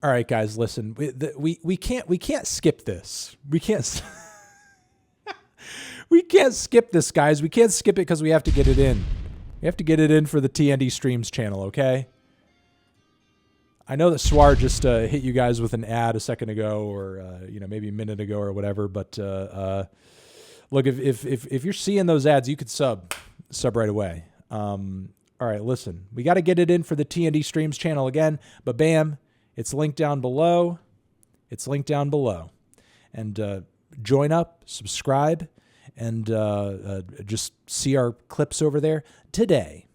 All right, guys, listen. We can't skip this. We can't skip this, guys. We can't skip it because we have to get it in. We have to get it in for the TND Streams channel, okay? I know that Swar just hit you guys with an ad a second ago, or maybe a minute ago or whatever. But look, if you're seeing those ads, you could sub right away. All right, listen, we got to get it in for the TND Streams channel again. But bam, it's linked down below. And join up, subscribe, and just see our clips over there today.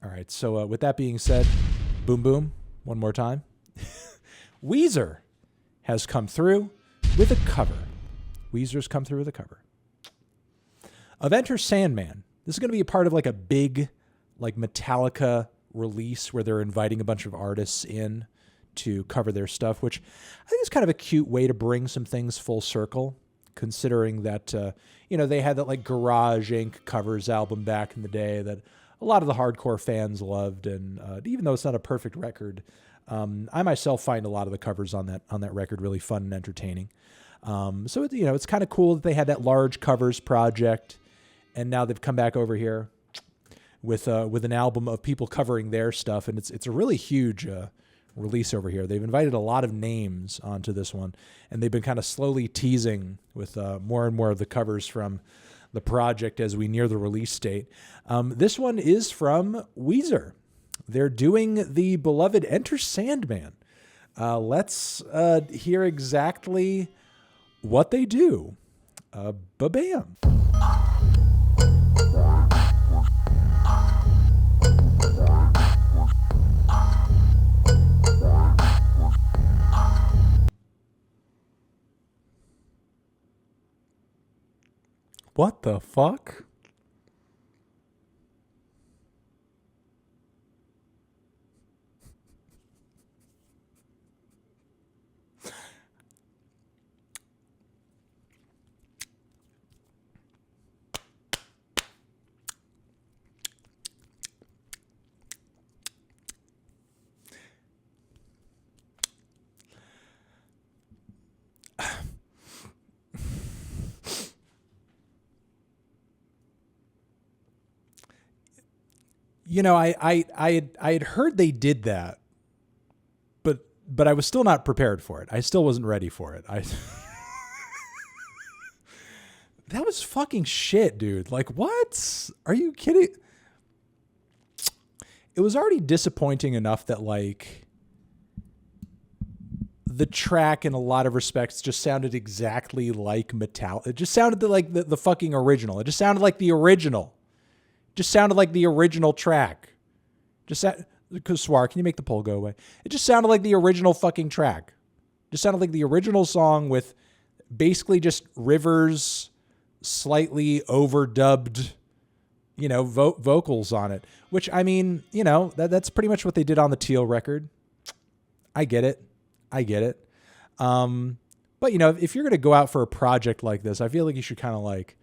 All right, so with that being said, boom, boom, one more time. Weezer has come through with a cover. Weezer's come through with a cover of Enter Sandman. This is going to be a part of like a big like Metallica release where they're inviting a bunch of artists in to cover their stuff, which I think is kind of a cute way to bring some things full circle, considering that, they had that like Garage Inc. covers album back in the day that a lot of the hardcore fans loved. And even though it's not a perfect record, I myself find a lot of the covers on that record really fun and entertaining. So it's kind of cool that they had that large covers project, and now they've come back over here with an album of people covering their stuff, and it's a really huge release over here. They've invited a lot of names onto this one, and they've been kind of slowly teasing with more and more of the covers from the project as we near the release date. This one is from Weezer. They're doing the beloved Enter Sandman. Let's hear exactly what they do. Ba-bam. What the fuck? I had heard they did that, but I was still not prepared for it. I still wasn't ready for it. That was fucking shit, dude. Like, what? Are you kidding? It was already disappointing enough that like the track in a lot of respects just sounded exactly like Metallica. It just sounded like the fucking original. It just sounded like the original. Just sounded like the original track. Because Swar, can you make the poll go away? It just sounded like the original fucking track. Just sounded like the original song with basically just Rivers slightly overdubbed, vocals on it. Which, I mean, that's pretty much what they did on the Teal record. I get it. But, if you're going to go out for a project like this, I feel like you should kind of like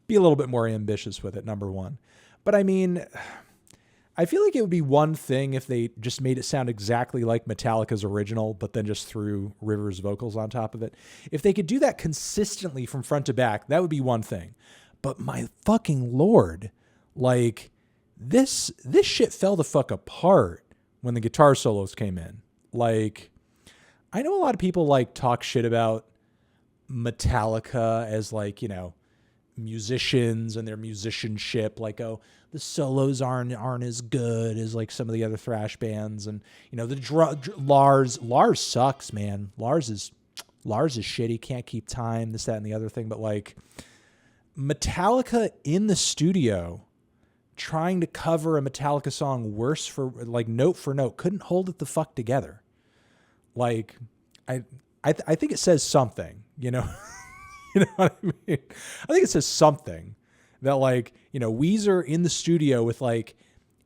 be a little bit more ambitious with it, number one. But I mean, I feel like it would be one thing if they just made it sound exactly like Metallica's original, but then just threw Rivers' vocals on top of it. If they could do that consistently from front to back, that would be one thing. But my fucking Lord, like this shit fell the fuck apart when the guitar solos came in. Like, I know a lot of people like talk shit about Metallica as like, musicians and their musicianship, like, oh, the solos aren't as good as like some of the other thrash bands, and Lars sucks, man. Lars is shitty, can't keep time, this, that, and the other thing. But like Metallica in the studio trying to cover a Metallica song worse for like note for note couldn't hold it the fuck together. Like I think it says something, You know what I mean? I think it says something that like, Weezer in the studio with like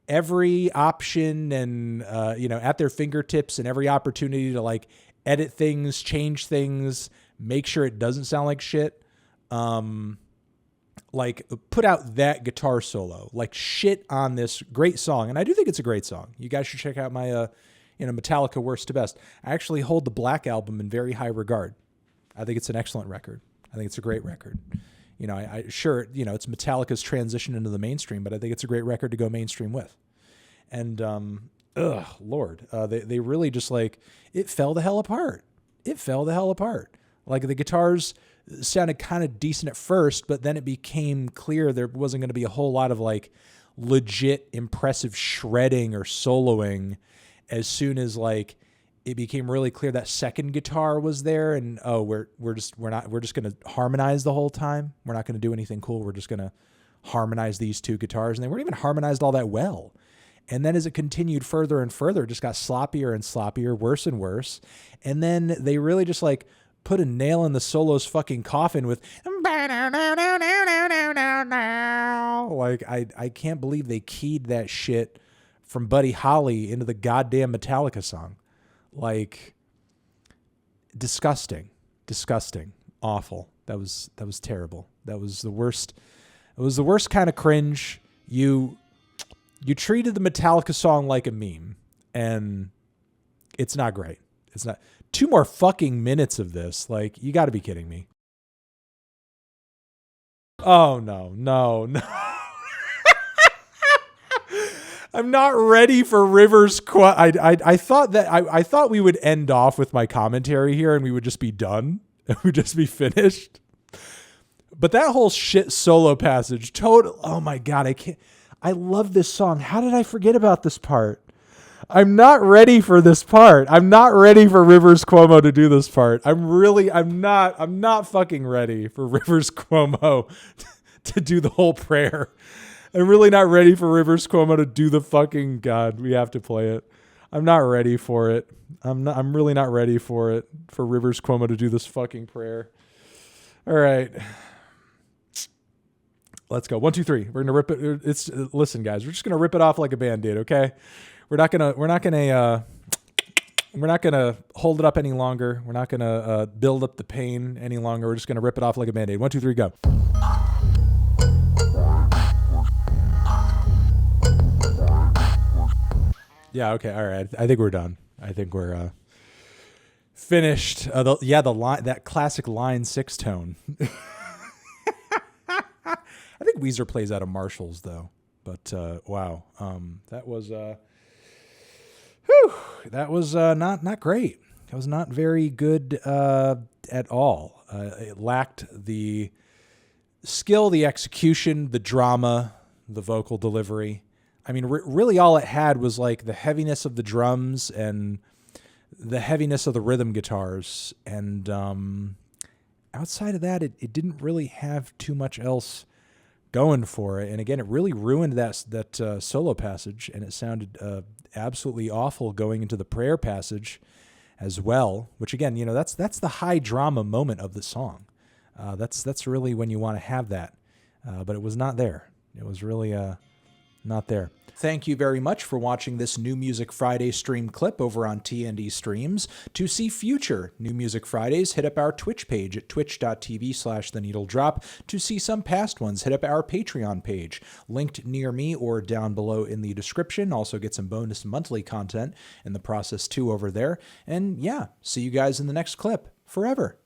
every option and, at their fingertips and every opportunity to like edit things, change things, make sure it doesn't sound like shit. Like put out that guitar solo, like shit on this great song. And I do think it's a great song. You guys should check out my, Metallica worst to best. I actually hold the Black Album in very high regard. I think it's an excellent record. I think it's a great record. Sure, it's Metallica's transition into the mainstream, but I think it's a great record to go mainstream with. And, Lord, they really just it fell the hell apart. It fell the hell apart. Like the guitars sounded kind of decent at first, but then it became clear there wasn't going to be a whole lot of legit impressive shredding or soloing as soon as it became really clear that second guitar was there, and we're just going to harmonize the whole time. We're not going to do anything cool. We're just going to harmonize these two guitars, and they weren't even harmonized all that well. And then as it continued further and further, it just got sloppier and sloppier, worse and worse. And then they really just put a nail in the solo's fucking coffin with I can't believe they keyed that shit from Buddy Holly into the goddamn Metallica song. Disgusting, awful. That was terrible. That was the worst. It was the worst kind of cringe. You treated the Metallica song like a meme, and it's not great. It's not. 2 more fucking minutes of this. You got to be kidding me. Oh, no. I'm not ready for Rivers. I thought we would end off with my commentary here and we would just be done. It would just be finished. But that whole shit solo passage, oh my God, I love this song. How did I forget about this part? I'm not ready for this part. I'm not ready for Rivers Cuomo to do this part. I'm not fucking ready for Rivers Cuomo to do the whole prayer. I'm really not ready for Rivers Cuomo to do the fucking God. We have to play it. I'm not ready for it. I'm really not ready for it, for Rivers Cuomo to do this fucking prayer. All right. Let's go. 1, 2, 3. We're gonna rip it. Listen, guys. We're just gonna rip it off like a Band-Aid, okay? We're not gonna hold it up any longer. We're not gonna build up the pain any longer. We're just gonna rip it off like a Band-Aid. 1, 2, 3, go. Yeah. Okay. All right. I think we're done. I think we're finished. The line, that classic line 6 tone. I think Weezer plays out of Marshalls though. But wow, that was not great. It was not very good at all. It lacked the skill, the execution, the drama, the vocal delivery. I mean, really all it had was the heaviness of the drums and the heaviness of the rhythm guitars. And outside of that, it didn't really have too much else going for it. And again, it really ruined that solo passage, and it sounded absolutely awful going into the prayer passage as well, which again, that's the high drama moment of the song. That's really when you want to have that. But it was not there. It was really not there. Thank you very much for watching this New Music Friday stream clip over on TND Streams. To see future New Music Fridays, hit up our Twitch page at twitch.tv/theneedledrop. To see some past ones, hit up our Patreon page, linked near me or down below in the description. Also get some bonus monthly content in the process too over there. And yeah, see you guys in the next clip. Forever.